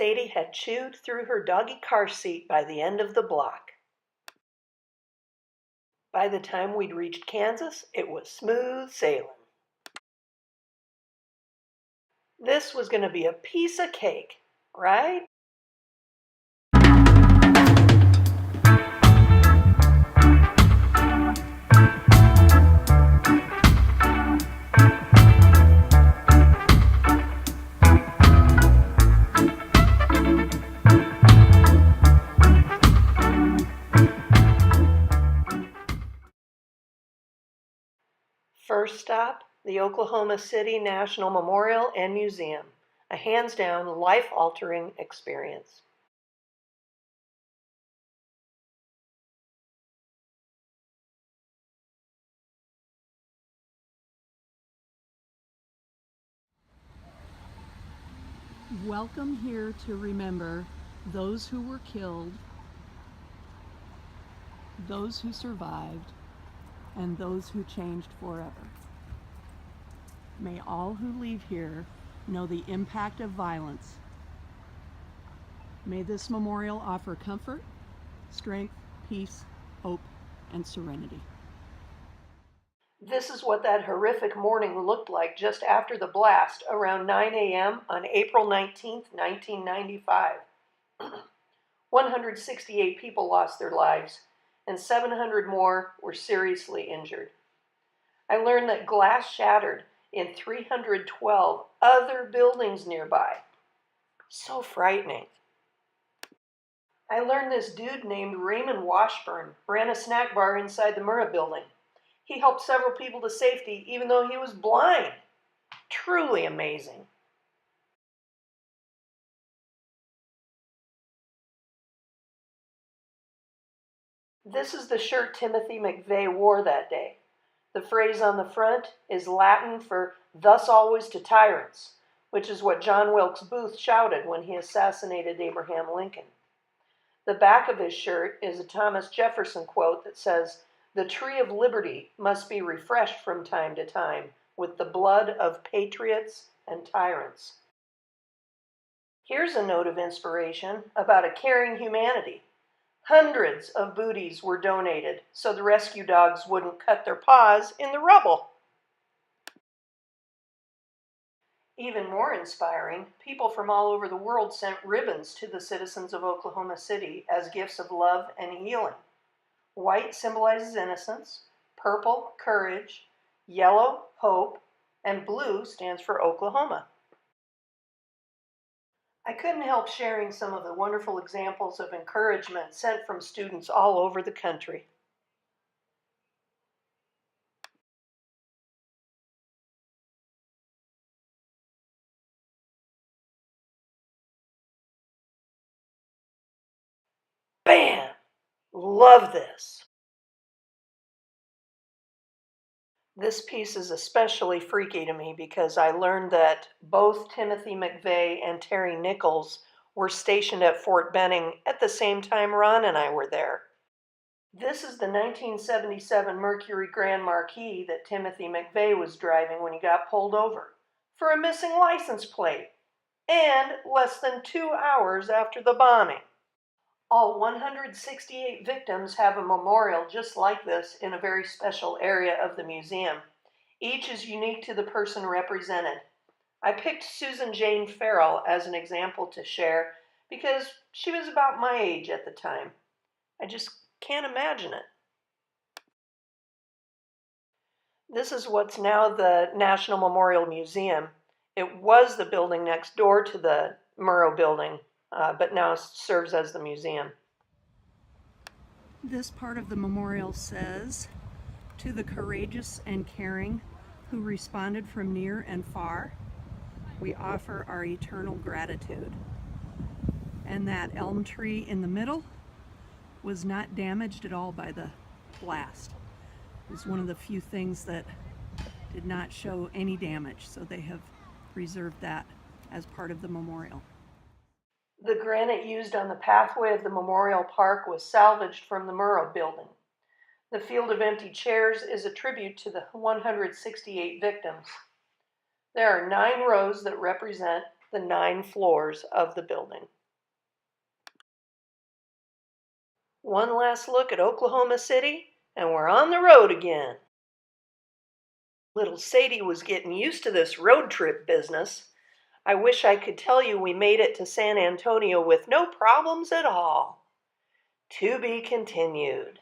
Sadie had chewed through her doggy car seat by the end of the block. By the time we'd reached Kansas, it was smooth sailing. This was going to be a piece of cake, right? First stop, the Oklahoma City National Memorial and Museum, a hands-down, life-altering experience. Welcome here to remember those who were killed, those who survived, and those who changed forever. May all who leave here know the impact of violence. May this memorial offer comfort, strength, peace, hope, and serenity. This is what that horrific morning looked like just after the blast around 9 a.m. on April 19, 1995. 168 people lost their lives, and 700 more were seriously injured. I learned that glass shattered in 312 other buildings nearby. So frightening. I learned this dude named Raymond Washburn ran a snack bar inside the Murrah building. He helped several people to safety even though he was blind. Truly amazing. This is the shirt Timothy McVeigh wore that day. The phrase on the front is Latin for "thus always to tyrants," which is what John Wilkes Booth shouted when he assassinated Abraham Lincoln. The back of his shirt is a Thomas Jefferson quote that says, "The tree of liberty must be refreshed from time to time with the blood of patriots and tyrants." Here's a note of inspiration about a caring humanity. Hundreds of booties were donated so the rescue dogs wouldn't cut their paws in the rubble. Even more inspiring, people from all over the world sent ribbons to the citizens of Oklahoma City as gifts of love and healing. White symbolizes innocence, purple, courage, yellow, hope, and blue stands for Oklahoma. I couldn't help sharing some of the wonderful examples of encouragement sent from students all over the country. Bam! Love this. This piece is especially freaky to me because I learned that both Timothy McVeigh and Terry Nichols were stationed at Fort Benning at the same time Ron and I were there. This is the 1977 Mercury Grand Marquis that Timothy McVeigh was driving when he got pulled over for a missing license plate, and less than 2 hours after the bombing. All 168 victims have a memorial just like this in a very special area of the museum. Each is unique to the person represented. I picked Susan Jane Farrell as an example to share because she was about my age at the time. I just can't imagine it. This is what's now the National Memorial Museum. It was the building next door to the Murrah building, but now serves as the museum. This part of the memorial says, "To the courageous and caring who responded from near and far, we offer our eternal gratitude." And that elm tree in the middle was not damaged at all by the blast. It was one of the few things that did not show any damage, so they have preserved that as part of the memorial. The granite used on the pathway of the memorial park was salvaged from the Murrah building. The field of empty chairs is a tribute to the 168 victims. There are 9 rows that represent the 9 floors of the building. One last look at Oklahoma City, and we're on the road again. Little Sadie was getting used to this road trip business. I wish I could tell you we made it to San Antonio with no problems at all. To be continued.